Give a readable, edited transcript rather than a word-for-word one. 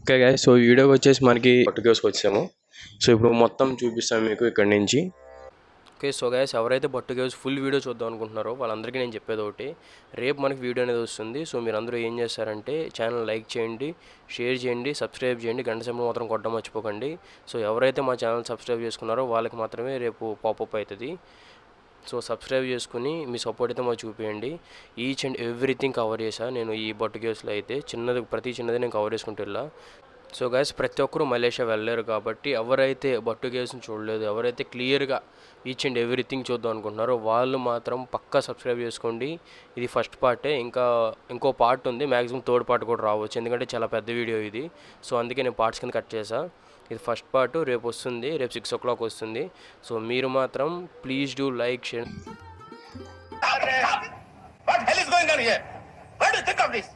Okay guys, so ఈ వీడియోకి వచ్చేసి మనకి బట్టుకేసుకు వచ్చాము. సో ఇప్పుడు మొత్తం చూపిస్తాను మీకు ఇక్కడ నుంచి. ఓకే, సో గైస్ ఎవరైతే బట్టుకేస్ ఫుల్ వీడియో చూద్దాం అనుకుంటున్నారో వాళ్ళందరికీ నేను చెప్పేది ఒకటి, రేపు మనకి వీడియో అనేది వస్తుంది. సో మీరు అందరూ ఏం చేస్తారంటే ఛానల్ లైక్ చేయండి, షేర్ చేయండి, సబ్స్క్రైబ్ చేయండి, గంట సింబల్ మాత్రం కొట్టడం మర్చిపోకండి. సో ఎవరైతే మా ఛానల్ సబ్స్క్రైబ్ చేసుకున్నారో వాళ్ళకి మాత్రమే రేపు పాపప్ అవుతుంది. సో సబ్స్క్రైబ్ చేసుకుని మీ సపోర్ట్ అయితే మాకు చూపించండి. ఈచ్ అండ్ ఎవ్రీథింగ్ కవర్ చేశాను నేను ఈ బట్టు కేసులో అయితే, ప్రతి చిన్నది నేను కవర్ చేసుకుంటూ వెళ్ళా. సో గైస్ ప్రతి ఒక్కరూ మలేషియా వెళ్ళలేరు కాబట్టి ఎవరైతే బట్టు కేసుని చూడలేదు, ఎవరైతే క్లియర్గా ఈచ్ అండ్ ఎవ్రీథింగ్ చూద్దాం అనుకుంటున్నారో వాళ్ళు మాత్రం పక్కా సబ్స్క్రైబ్ చేసుకోండి. ఇది ఫస్ట్ పార్టే, ఇంకో పార్ట్ ఉంది, మ్యాక్సిమం థర్డ్ పార్ట్ కూడా రావచ్చు ఎందుకంటే చాలా పెద్ద వీడియో ఇది. సో అందుకే నేను పార్ట్స్ కింద కట్ చేశాను. ఇది ఫస్ట్ పార్ట్, రేపు వస్తుంది, రేపు 6 o'clock వస్తుంది. సో మీరు మాత్రం please do like, share. What hell is going on here? What do you think of this?